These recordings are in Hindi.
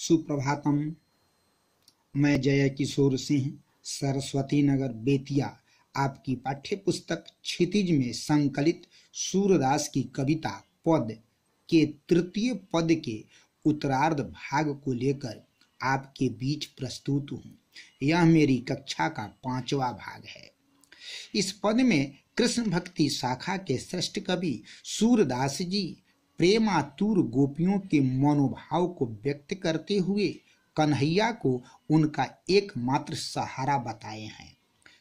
सुप्रभातम। मैं जय किशोर सिंह, सरस्वती नगर, बेतिया, आपकी पाठ्य पुस्तक क्षितिज में संकलित सूरदास की कविता पद के तृतीय पद के उत्तरार्ध भाग को लेकर आपके बीच प्रस्तुत हूँ। यह मेरी कक्षा का 5वां भाग है। इस पद में कृष्ण भक्ति शाखा के श्रेष्ठ कवि सूरदास जी प्रेमातुर गोपियों के मनोभाव को व्यक्त करते हुए कन्हैया को उनका एकमात्र सहारा बताए हैं।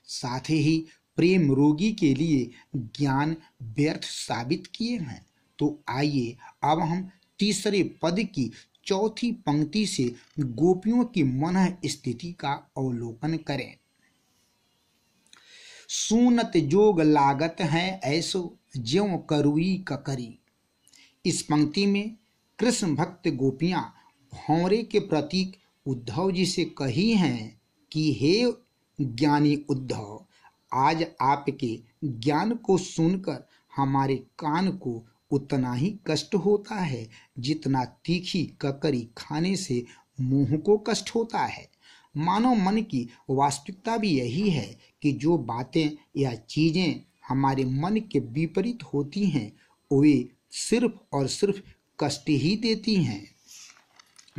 साथ ही प्रेम रोगी के लिए ज्ञान व्यर्थ साबित किए हैं। तो आइए अब हम तीसरे पद की चौथी पंक्ति से गोपियों की मन स्थिति का अवलोकन करें। सूनत जोग लागत है ऐसो ज्यों करुई ककरी। इस पंक्ति में कृष्ण भक्त गोपियां भौरे के प्रतीक उद्धव जी से कही हैं कि हे ज्ञानी उद्धव, आज आपके ज्ञान को सुनकर हमारे कान को उतना ही कष्ट होता है जितना तीखी ककरी खाने से मुंह को कष्ट होता है। मानव मन की वास्तविकता भी यही है कि जो बातें या चीजें हमारे मन के विपरीत होती हैं वे सिर्फ और सिर्फ कष्ट ही देती हैं।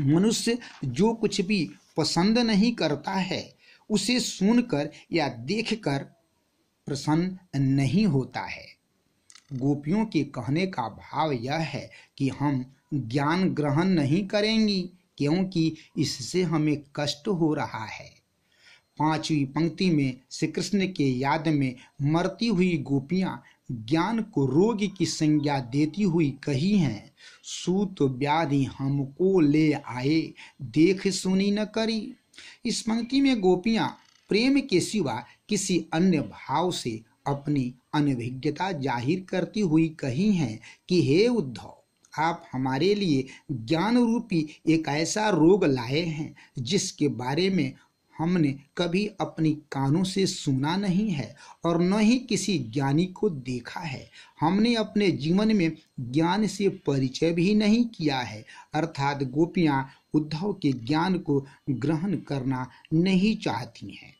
मनुष्य जो कुछ भी पसंद नहीं करता है उसे सुनकर या देखकर प्रसन्न नहीं होता है। गोपियों के कहने का भाव यह है कि हम ज्ञान ग्रहण नहीं करेंगी क्योंकि इससे हमें कष्ट हो रहा है। 5वीं पंक्ति में श्री कृष्ण के याद में मरती हुई गोपियां ज्ञान को रोग की संज्ञा देती हुई कही हैं, सूत व्याधि हमको ले आए, देख सुनी न करी। इस पंक्ति में गोपियां प्रेम के सिवा किसी अन्य भाव से अपनी अनभिज्ञता जाहिर करती हुई कही हैं कि हे उद्धव, आप हमारे लिए ज्ञान रूपी एक ऐसा रोग लाए हैं जिसके बारे में हमने कभी अपनी कानों से सुना नहीं है और न ही किसी ज्ञानी को देखा है। हमने अपने जीवन में ज्ञान से परिचय भी नहीं किया है। अर्थात गोपियां उद्धव के ज्ञान को ग्रहण करना नहीं चाहती हैं।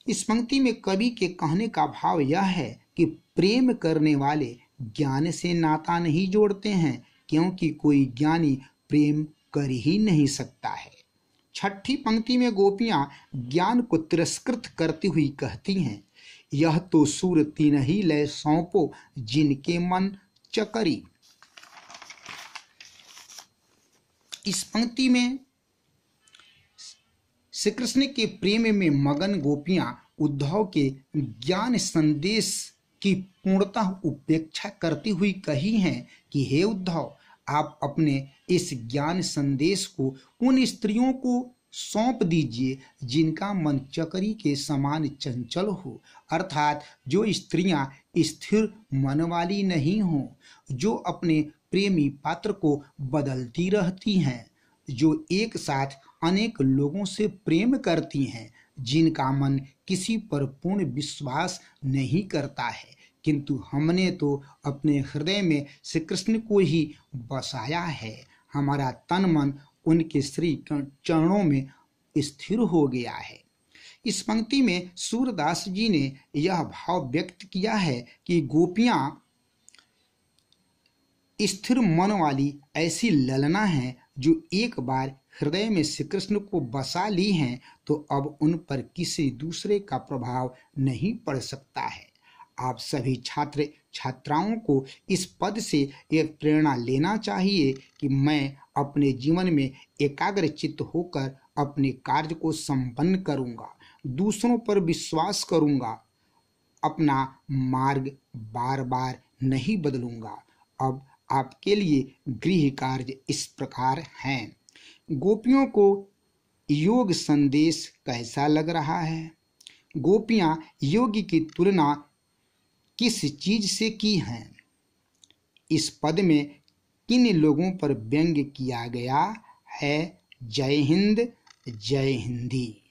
इस पंक्ति में कवि के कहने का भाव यह है कि प्रेम करने वाले ज्ञान से नाता नहीं जोड़ते हैं क्योंकि कोई ज्ञानी प्रेम कर ही नहीं सकता है। 6ठी पंक्ति में गोपियां ज्ञान को तिरस्कृत करती हुई कहती हैं, यह तो सूर तीन ही लय सौंपो जिनके मन चकरी। इस पंक्ति में श्री कृष्ण के प्रेम में मगन गोपियां उद्धव के ज्ञान संदेश की पूर्णतः उपेक्षा करती हुई कही हैं कि हे उद्धव, आप अपने इस ज्ञान संदेश को उन स्त्रियों को सौंप दीजिए जिनका मन चकरी के समान चंचल हो। अर्थात जो स्त्रियां स्थिर मन वाली नहीं हो, जो अपने प्रेमी पात्र को बदलती रहती हैं, जो एक साथ अनेक लोगों से प्रेम करती हैं, जिनका मन किसी पर पूर्ण विश्वास नहीं करता है, किंतु हमने तो अपने हृदय में श्री कृष्ण को ही बसाया है। हमारा तन मन उनके श्री चरणों में स्थिर हो गया है। इस पंक्ति में सूरदास जी ने यह भाव व्यक्त किया है कि गोपियां स्थिर मन वाली ऐसी ललना हैं जो एक बार हृदय में श्री कृष्ण को बसा ली हैं तो अब उन पर किसी दूसरे का प्रभाव नहीं पड़ सकता है। आप सभी छात्र छात्राओं को इस पद से एक प्रेरणा लेना चाहिए कि मैं अपने जीवन में एकाग्रचित्त होकर अपने कार्य को संपन्न करूंगा, दूसरों पर विश्वास करूंगा, अपना मार्ग बार बार नहीं बदलूंगा। अब आपके लिए गृह कार्य इस प्रकार हैं। गोपियों को योग संदेश कैसा लग रहा है? गोपियां योग की तुलना किस चीज से की हैं? इस पद में किन लोगों पर व्यंग्य किया गया है? जय हिंद, जय हिंदी।